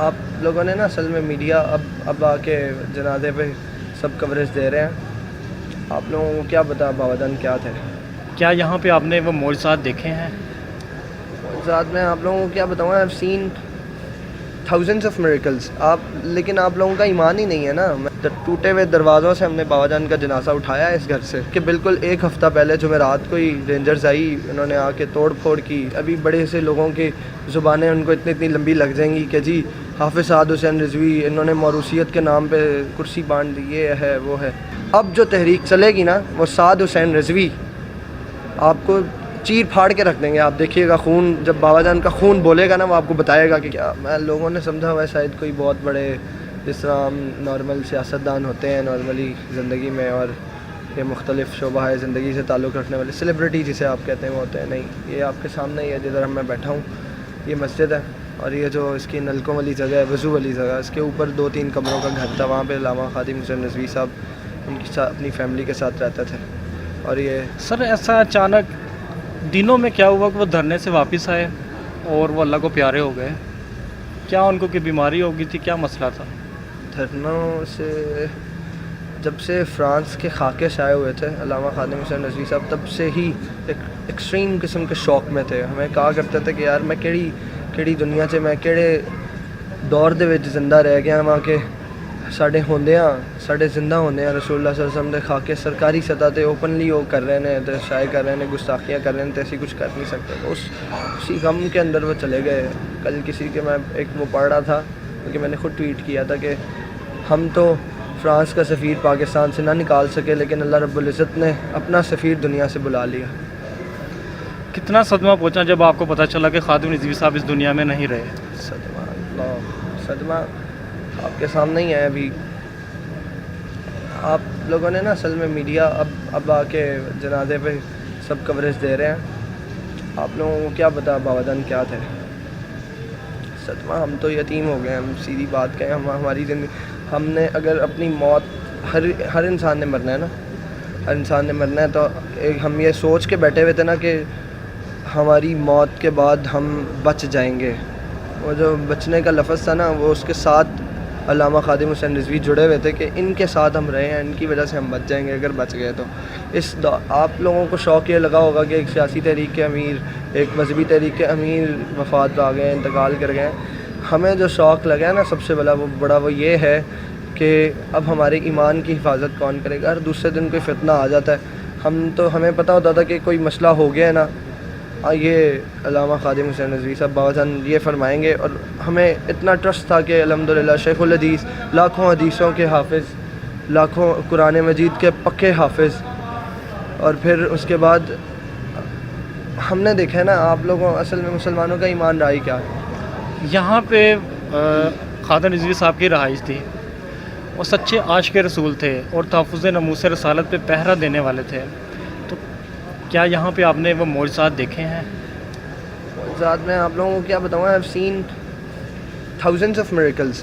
آپ لوگوں نے نا اصل میں میڈیا اب آ کے جنازے پہ سب کوریج دے رہے ہیں. آپ لوگوں کو کیا پتا بابا جان کیا تھے؟ کیا یہاں پہ آپ نے وہ معجزات دیکھے ہیں؟ ساتھ میں آپ لوگوں کو کیا بتاؤں، I have seen thousands of miracles. لیکن آپ لوگوں کا ایمان ہی نہیں ہے نا. ٹوٹے ہوئے دروازوں سے ہم نے بابا جان کا جنازہ اٹھایا ہے اس گھر سے کہ بالکل ایک ہفتہ پہلے جمعرات کو ہی رینجرز آئی، انہوں نے آ کے توڑ پھوڑ کی. ابھی بڑے سے لوگوں کی زبانیں ان کو اتنی لمبی لگ جائیں گی کہ جی حافظ سعد حسین رضوی انہوں نے موروثیت کے نام پہ کرسی بانٹ دی، یہ ہے وہ ہے. اب جو تحریک چلے گی نا وہ سعد حسین رضوی آپ کو چیر پھاڑ کے رکھ دیں گے. آپ دیکھیے گا خون، جب بابا جان کا خون بولے گا نا وہ آپ کو بتائے گا کہ کیا. میں لوگوں نے سمجھا ہوا ہے شاید کوئی بہت بڑے، جس طرح ہم نارمل سیاستدان ہوتے ہیں نارملی زندگی میں، اور یہ مختلف شعبہ ہے زندگی سے تعلق رکھنے والے سیلیبریٹی جسے آپ کہتے ہیں وہ ہوتے ہیں. نہیں، یہ آپ کے سامنے ہی ہے جدھر میں بیٹھا ہوں. یہ مسجد ہے اور یہ جو اس کی نلکوں والی جگہ ہے، وضو والی جگہ، اس کے اوپر 2-3 کمروں کا گھر تھا. وہاں پہ علامہ خادم حسین رضوی صاحب ان کے ساتھ اپنی فیملی کے ساتھ رہتے تھے. اور یہ سر ایسا اچانک دنوں میں کیا ہوا کہ وہ دھرنے سے واپس آئے اور وہ اللہ کو پیارے ہو گئے؟ کیا ان کو کوئی بیماری ہو گئی تھی؟ کیا مسئلہ تھا؟ دھرنوں سے جب سے فرانس کے خاکے سے آئے ہوئے تھے علامہ خادم حسین رضوی صاحب، تب سے ہی ایک ایکسٹریم قسم کے شوق میں تھے. ہمیں کہا کرتے تھے کہ یار میں کیڑی دنیا سے، میں کیڑے دور دے وچ زندہ رہ گیا وہاں کے ساڈے زندہ ہوندے ہیں رسول اللہ صلی اللہ علیہ وسلم دے خاکے سرکاری سطح تے اوپنلی وہ کر رہے ہیں تے شائع کر رہے ہیں، گستاخیاں کر رہے ہیں تے ایسی کچھ کر نہیں سکتے. اسی غم کے اندر وہ چلے گئے. کل کسی کے میں ایک وہ پڑھ رہا تھا کیونکہ میں نے خود ٹویٹ کیا تھا کہ ہم تو فرانس کا سفیر پاکستان سے نہ نکال سکے، لیکن اللہ رب العزت نے اپنا سفیر دنیا سے بلا لیا. کتنا صدمہ پہنچا جب آپ کو پتہ چلا کہ خادم رضوی صاحب اس دنیا میں نہیں رہے؟ صدمہ آپ کے سامنے ہی ہے. ابھی آپ لوگوں نے نا اصل میں میڈیا اب آ کے جنازے پہ سب کوریج دے رہے ہیں. آپ لوگوں کو کیا پتا بابا جان کیا تھے؟ صدمہ، ہم تو یتیم ہو گئے. ہم سیدھی بات کہیں، ہماری زندگی، ہم نے اگر اپنی موت، ہر انسان نے مرنا ہے نا، ہر انسان نے مرنا ہے. تو ہم یہ سوچ کے بیٹھے ہوئے تھے نا کہ ہماری موت کے بعد ہم بچ جائیں گے. وہ جو بچنے کا لفظ تھا نا، وہ اس کے ساتھ علامہ خادم حسین رضوی جڑے ہوئے تھے کہ ان کے ساتھ ہم رہے ہیں، ان کی وجہ سے ہم بچ جائیں گے اگر بچ گئے تو. آپ لوگوں کو شوق یہ لگا ہوگا کہ ایک سیاسی تحریک کے امیر، ایک مذہبی تحریک کے امیر وفات پا گئے، انتقال کر گئے. ہمیں جو شوق لگا ہے نا سب سے بڑا وہ یہ ہے کہ اب ہمارے ایمان کی حفاظت کون کرے گا؟ ہر دوسرے دن کوئی فتنہ آ جاتا ہے. ہمیں پتہ ہوتا تھا کہ کوئی مسئلہ ہو گیا ہے نا، یہ علامہ خادم حسین رضوی صاحب بابا جان یہ فرمائیں گے. اور ہمیں اتنا ٹرسٹ تھا کہ الحمدللہ شیخ الحدیث، لاکھوں حدیثوں کے حافظ، لاکھوں قرآن مجید کے پکے حافظ. اور پھر اس کے بعد ہم نے دیکھا ہے نا، آپ لوگوں اصل میں مسلمانوں کا ایمان رہا ہی کیا ہے. یہاں پہ خادم رضوی صاحب کی رہائش تھی. وہ سچے عاشق رسول تھے اور تحفظ ناموس رسالت پہ پہرا دینے والے تھے. تو کیا یہاں پہ آپ نے وہ معجزات دیکھے ہیں؟ معجزات میں آپ لوگوں کو کیا بتاؤں، I have seen thousands of miracles.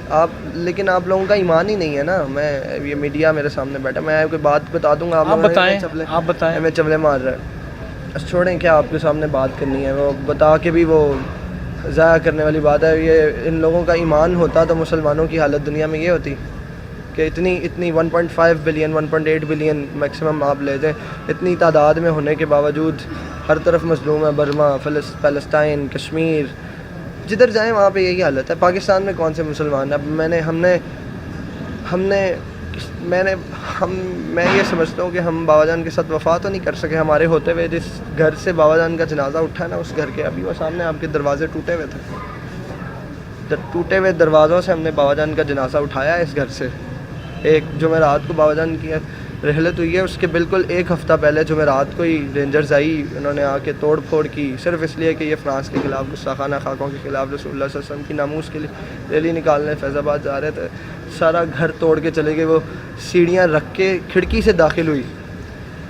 لیکن آپ لوگوں کا ایمان ہی نہیں ہے نا. میں یہ میڈیا میرے سامنے بیٹھا، میں کوئی بات بتا دوں گا، آپ بتائیں. ہمیں چبلے مار رہا ہے. چھوڑیں، کیا آپ کے سامنے بات کرنی ہے، وہ بتا کے بھی وہ ضائع کرنے والی بات ہے. یہ ان لوگوں کا ایمان ہوتا تو مسلمانوں کی حالت دنیا میں یہ ہوتی کہ اتنی 1.5 بلین 1.8 بلین میکسیمم آپ لے جائیں، اتنی تعداد میں ہونے کے باوجود ہر طرف مظلوم ہے. برما، فلسطین، کشمیر، جدھر جائیں وہاں پہ یہی حالت ہے. پاکستان میں کون سے مسلمان ہیں؟ میں یہ سمجھتا ہوں کہ ہم بابا جان کے ساتھ وفا تو نہیں کر سکے. ہمارے ہوتے ہوئے جس گھر سے بابا جان کا جنازہ اٹھا ہے نا، اس گھر کے ابھی وہ سامنے آپ کے دروازے ٹوٹے ہوئے تھے. ٹوٹے ہوئے دروازوں سے ہم نے بابا جان کا جنازہ اٹھایا ہے اس گھر سے. ایک جمعرات کو بابا جان کی رحلت ہوئی ہے، اس کے بالکل ایک ہفتہ پہلے جمعرات کو ہی رینجرز آئی، انہوں نے آ کے توڑ پھوڑ کی، صرف اس لیے کہ یہ فرانس کے خلاف گستاخانہ خاکوں کے خلاف رسول اللہ صلی اللہ علیہ وسلم کی ناموس کے لیے ریلی نکالنے فیض آباد جا رہے تھے. سارا گھر توڑ کے چلے گئے. وہ سیڑھیاں رکھ کے کھڑکی سے داخل ہوئی.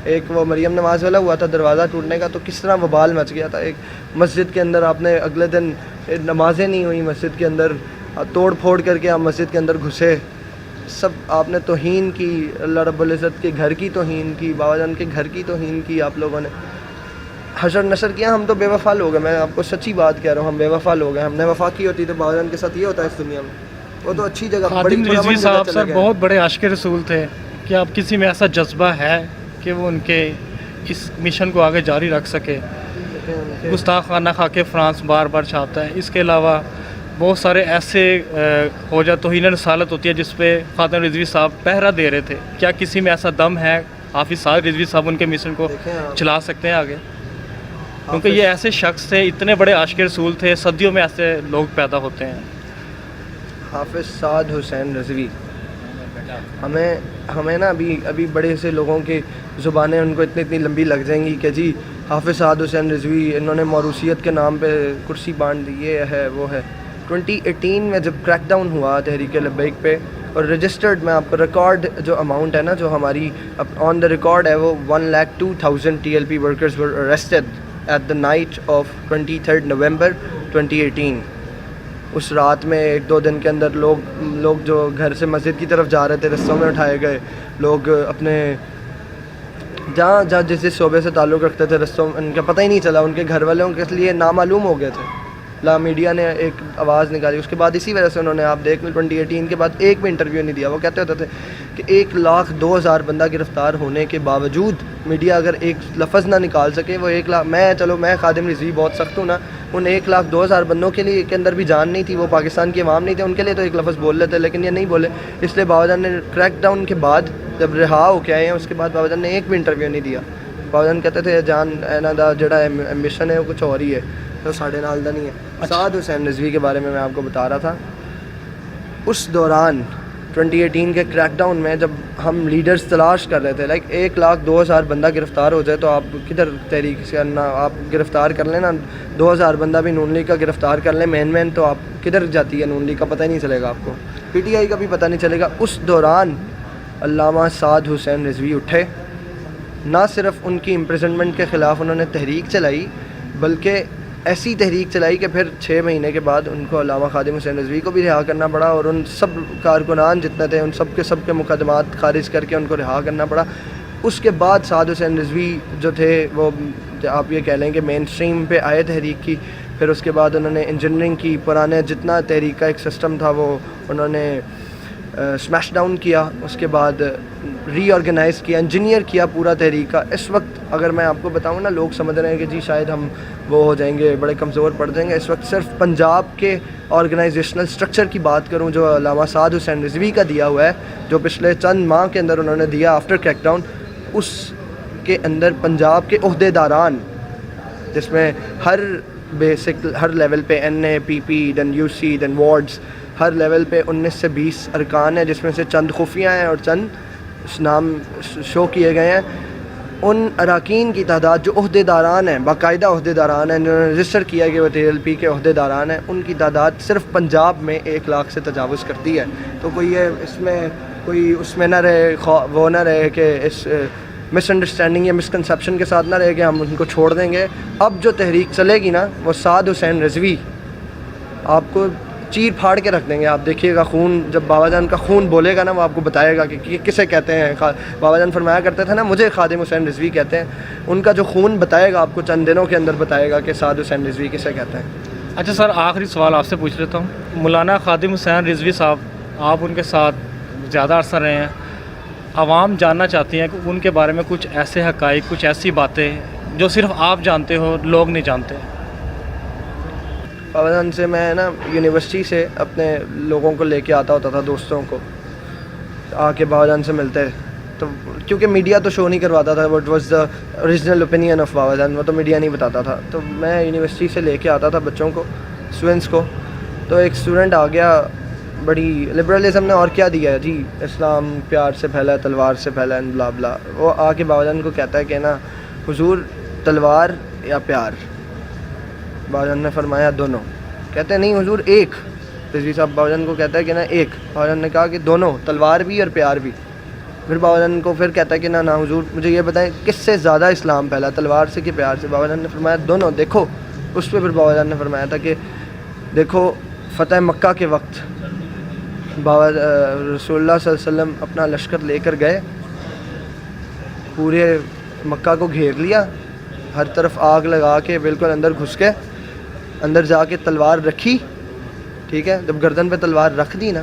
ایک وہ مریم نواز والا ہوا تھا دروازہ ٹوٹنے کا، تو کس طرح وبال مچ گیا تھا. ایک مسجد کے اندر آپ نے اگلے دن نمازیں نہیں ہوئی مسجد کے اندر، توڑ پھوڑ کر کے آپ مسجد کے اندر گھسے. سب آپ نے توہین کی، اللہ رب العزت کے گھر کی توہین کی، بابا جان کے گھر کی توہین کی آپ لوگوں نے. حشر نشر کیا. ہم تو بے وفا لوگ ہیں, میں آپ کو سچی بات کہہ رہا ہوں, ہم بے وفا لوگ ہیں. ہم نے وفا کی ہوتی تو بابا جان کے ساتھ یہ ہوتا ہے اس دنیا میں. وہ تو اچھی جگہ خادم رضوی صاحب سر بہت بڑے عاشق رسول تھے. کیا اب کسی میں ایسا جذبہ ہے کہ وہ ان کے اس مشن کو آگے جاری رکھ سکے؟ گستاخانہ خا کے فرانس بار بار چھاپتا ہے. اس کے علاوہ بہت سارے ایسے ہو جا توہین رسالت ہوتی ہے جس پہ خادم رضوی صاحب پہرا دے رہے تھے. کیا کسی میں ایسا دم ہے حافظ سعد رضوی صاحب ان کے مشن کو چلا سکتے ہیں آگے؟ کیونکہ یہ ایسے شخص تھے, اتنے بڑے عاشق رسول تھے, صدیوں میں ایسے لوگ پیدا ہوتے ہیں. حافظ سعد حسین رضوی, ہمیں نا ابھی بڑے سے لوگوں کی زبانیں ان کو اتنی لمبی لگ جائیں گی کہ جی حافظ سعد حسین رضوی انہوں نے موروثیت کے نام پہ کرسی بانٹ دی, یہ ہے وہ ہے. 2018 میں جب کریک ڈاؤن ہوا تحریک لبیک پہ, اور رجسٹرڈ میں آپ کو ریکارڈ جو اماؤنٹ ہے نا جو ہماری آن دا ریکارڈ ہے وہ 102,000 TLP workers were arrested at the night of 23 November 2018. اس رات میں 1-2 دن کے اندر لوگ جو گھر سے مسجد کی طرف جا رہے تھے رستوں میں اٹھائے گئے. لوگ اپنے جہاں جس شعبے سے تعلق رکھتے تھے رستوں میں ان کا پتہ ہی نہیں چلا, ان کے گھر والوں کے لیے نامعلوم ہو گئے تھے. میڈیا نے ایک آواز نکالی, اس کے بعد اسی وجہ سے انہوں نے آپ دیکھ لیں 2018 کے بعد ایک بھی انٹرویو نہیں دیا. وہ کہتے ہوتے تھے کہ 1,02,000 بندہ گرفتار ہونے کے باوجود میڈیا اگر ایک لفظ نہ نکال سکے, وہ 1 لاکھ, میں خادم رضوی بہت سخت ہوں نا, ان 1,02,000 بندوں کے لیے کے اندر بھی جان نہیں تھی, وہ پاکستان کی عوام نہیں تھے, ان کے لیے تو ایک لفظ بول لیتے, لیکن یہ نہیں بولے. اس لیے بابا جان نے کریک ڈاؤن کے بعد جب رہا ہو کے آئے ہیں اس کے بعد بابا جان نے ایک بھی انٹرویو نہیں دیا. بابا جان کہتے تھے جان اینا دا جڑا مشن ہے وہ کچھ اور ہی ہے, تو ساڑھے نال دا نہیں ہے. سعد حسین رضوی کے بارے میں آپ کو بتا رہا تھا, اس دوران 2018 کے کریک ڈاؤن میں جب ہم لیڈرز تلاش کر رہے تھے, 1,02,000 بندہ گرفتار ہو جائے تو آپ کدھر تحریک سے کرنا, آپ گرفتار کر لیں نا 2,000 بندہ بھی نون لیگ کا گرفتار کر لیں مین تو آپ کدھر جاتی ہے نون لیگ کا پتہ ہی نہیں چلے گا, آپ کو پی ٹی آئی کا بھی پتہ نہیں چلے گا. اس دوران علامہ سعد حسین رضوی اٹھے, نہ صرف ان کی امپریزنمنٹ کے خلاف انہوں نے تحریک چلائی بلکہ ایسی تحریک چلائی کہ پھر 6 مہینے کے بعد ان کو علامہ خادم حسین رضوی کو بھی رہا کرنا پڑا, اور ان سب کارکنان جتنے تھے ان سب کے مقدمات خارج کر کے ان کو رہا کرنا پڑا. اس کے بعد سعد حسین رضوی جو تھے وہ آپ یہ کہہ لیں کہ مین سٹریم پہ آئے تحریک کی. پھر اس کے بعد انہوں نے انجینئرنگ کی, پرانے جتنا تحریک کا ایک سسٹم تھا وہ انہوں نے سمیش ڈاؤن کیا, اس کے بعد ری آرگنائز کیا, انجینئر کیا پورا تحریک کا. اس وقت اگر میں آپ کو بتاؤں نا, لوگ سمجھ رہے ہیں کہ جی شاید ہم وہ ہو جائیں گے, بڑے کمزور پڑ جائیں گے. اس وقت صرف پنجاب کے آرگنائزیشنل سٹرکچر کی بات کروں جو علامہ سعد حسین رضوی کا دیا ہوا ہے, جو پچھلے چند ماہ کے اندر انہوں نے دیا آفٹر کریک ڈاؤن, اس کے اندر پنجاب کے عہدیداران جس میں ہر لیول پہ NAPP دین UC دین وارڈز, ہر لیول پہ 19 سے 20 ارکان ہیں, جس میں سے چند خفیہ ہیں اور چند نام شو کیے گئے ہیں. ان اراکین کی تعداد جو عہدیداران ہیں, باقاعدہ عہدیداران ہیں, جنہوں نے رجسٹر کیا کہ وہ TLP کے عہدیداران ہیں, ان کی تعداد صرف پنجاب میں 1 لاکھ سے تجاوز کرتی ہے. تو کوئی اس میں نہ رہے, وہ نہ رہے کہ اس مس انڈرسٹینڈنگ یا مسکنسیپشن کے ساتھ نہ رہے کہ ہم ان کو چھوڑ دیں گے. اب جو تحریک چلے گی نا وہ سعد حسین رضوی آپ کو چیر پھاڑ کے رکھ دیں گے. آپ دیکھیے گا خون, جب بابا جان کا خون بولے گا نا وہ آپ کو بتائے گا کہ کسے کہتے ہیں. بابا جان فرمایا کرتے تھے نا مجھے خادم حسین رضوی کہتے ہیں, ان کا جو خون بتائے گا آپ کو چند دنوں کے اندر بتائے گا کہ سعد حسین رضوی کسے کہتے ہیں. اچھا سر, آخری سوال آپ سے پوچھ لیتا ہوں. مولانا خادم حسین رضوی صاحب, آپ ان کے ساتھ زیادہ عرصہ رہے ہیں, عوام جاننا چاہتی ہیں کہ ان کے بارے میں کچھ ایسے حقائق, کچھ ایسی باتیں جو صرف آپ جانتے ہو لوگ نہیں جانتے. بابا جان سے میں نا یونیورسٹی سے اپنے لوگوں کو لے کے آتا ہوتا تھا, دوستوں کو آ کے بابا جان سے ملتے, تو کیونکہ میڈیا تو شو نہیں کرواتا تھا, what was the original opinion of بابا جان, وہ تو میڈیا نہیں بتاتا تھا. تو میں یونیورسٹی سے لے کے آتا تھا بچوں کو, اسٹوڈنٹس کو. تو ایک اسٹوڈنٹ آ گیا, بڑی لبرلزم نے اور کیا دیا ہے جی, اسلام پیار سے پھیلا ہے, تلوار سے پھیلا ہے, بلا بلا. وہ آ کے بابا جان کو کہتا ہے کہ نا حضور تلوار یا پیار؟ بابا جان نے فرمایا دونوں. کہتے ہیں نہیں حضور ایک. رضوی صاحب بابا جان کو کہتا ہے کہ نا ایک. بابا جان نے کہا کہ دونوں, تلوار بھی اور پیار بھی. پھر بابا جان کو پھر کہتا ہے کہ نا حضور مجھے یہ بتائیں کس سے زیادہ اسلام پھیلا, تلوار سے کہ پیار سے؟ بابا جان نے فرمایا دونوں. دیکھو اس پہ پھر بابا جان نے فرمایا تھا کہ دیکھو فتح مکہ کے وقت بابا رسول اللہ صلی اللہ علیہ وسلم اپنا لشکر لے کر گئے, پورے مکہ کو گھیر لیا, ہر طرف آگ لگا کے بالکل اندر گھس کے اندر جا کے تلوار رکھی، ٹھیک ہے. جب گردن پہ تلوار رکھ دی نا،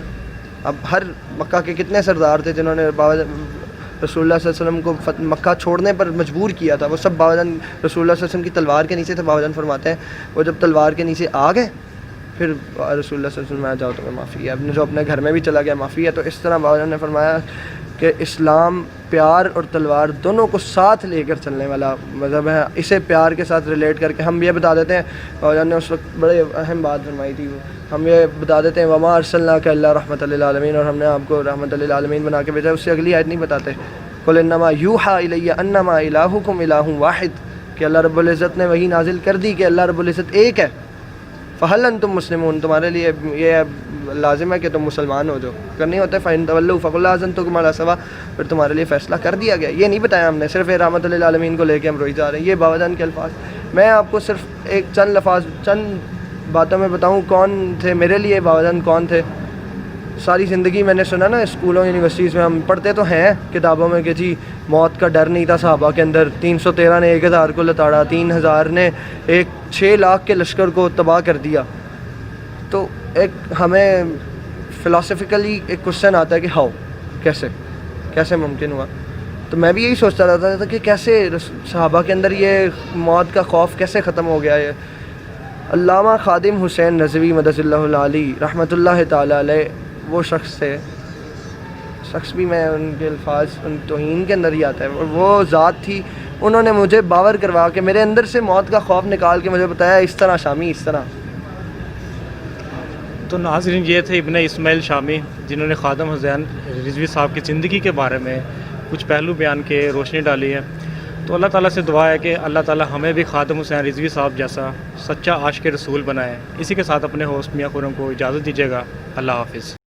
اب ہر مکہ کے کتنے سردار تھے جنہوں نے بابا رسول اللہ صلی اللہ علیہ وسلم کو مکہ چھوڑنے پر مجبور کیا تھا، وہ سب بابا جان رسول اللہ صلی اللہ علیہ وسلم کی تلوار کے نیچے تھے. بابا جان فرماتے ہیں وہ جب تلوار کے نیچے آ گئے پھر رسول اللہ صلی اللہ علیہ وسلم میں جاؤ تمہیں معافی ہے، اب جو اپنے گھر میں بھی چلا گیا معافی ہے. تو اس طرح بابا جان نے فرمایا کہ اسلام پیار اور تلوار دونوں کو ساتھ لے کر چلنے والا مذہب ہے. اسے پیار کے ساتھ ریلیٹ کر کے ہم یہ بتا دیتے ہیں، بابا جان نے اس وقت بڑے اہم بات فرمائی تھی، ہم یہ بتا دیتے ہیں وما ارسلناک الا رحمۃ للعالمین، اور ہم نے آپ کو رحمۃ للعالمین بنا کے بھیجا. اس سے اگلی آیت نہیں بتاتے قل انما یوحی الی انما الہکم الہ واحد، کہ اللہ رب العزت نے وہی نازل کر دی کہ اللہ رب العزت ایک ہے. فہل انتم مسلمون، تمہارے لیے یہ لازم ہے کہ تم مسلمان ہو. جو کرنی ہوتا ہے فإن تولوا فقل اذنتکم علی سواء، پھر تمہارے لیے فیصلہ کر دیا گیا. یہ نہیں بتایا ہم نے، صرف رحمۃ للعالمین کو لے کے ہم روئی جا رہے ہیں. یہ بابا جان کے الفاظ. میں آپ کو صرف ایک چند لفاظ چند باتوں میں بتاؤں کون تھے میرے لیے بابا جان، کون تھے. ساری زندگی میں نے سنا نا اسکولوں یونیورسٹیز میں ہم پڑھتے تو ہیں کتابوں میں کہ جی موت کا ڈر نہیں تھا صحابہ کے اندر، 313 نے 1000 کو لتاڑا، 3000 نے 6 لاکھ کے لشکر کو تباہ کر دیا. تو ایک ہمیں فلاسفیکلی ایک کوشچن آتا ہے کہ ہاؤ، کیسے ممکن ہوا. تو میں بھی یہی سوچتا رہتا تھا کہ کیسے صحابہ کے اندر یہ موت کا خوف کیسے ختم ہو گیا. علامہ خادم حسین رضوی مدد اللہ العالی رحمۃ اللہ تعالی علیہ وہ شخص بھی میں ان کے الفاظ ان توہین کے اندر ہی آتا ہے. اور وہ ذات تھی، انہوں نے مجھے باور کروا کے میرے اندر سے موت کا خوف نکال کے مجھے بتایا اس طرح شامی، اس طرح. تو ناظرین یہ تھے ابن اسماعیل شامی، جنہوں نے خادم حسین رضوی صاحب کی زندگی کے بارے میں کچھ پہلو بیان کے روشنی ڈالی ہے. تو اللہ تعالیٰ سے دعا ہے کہ اللہ تعالیٰ ہمیں بھی خادم حسین رضوی صاحب جیسا سچا عاشق رسول بنائے. اسی کے ساتھ اپنے ہوسٹ میاں خرم کو اجازت دیجیے گا. اللہ حافظ.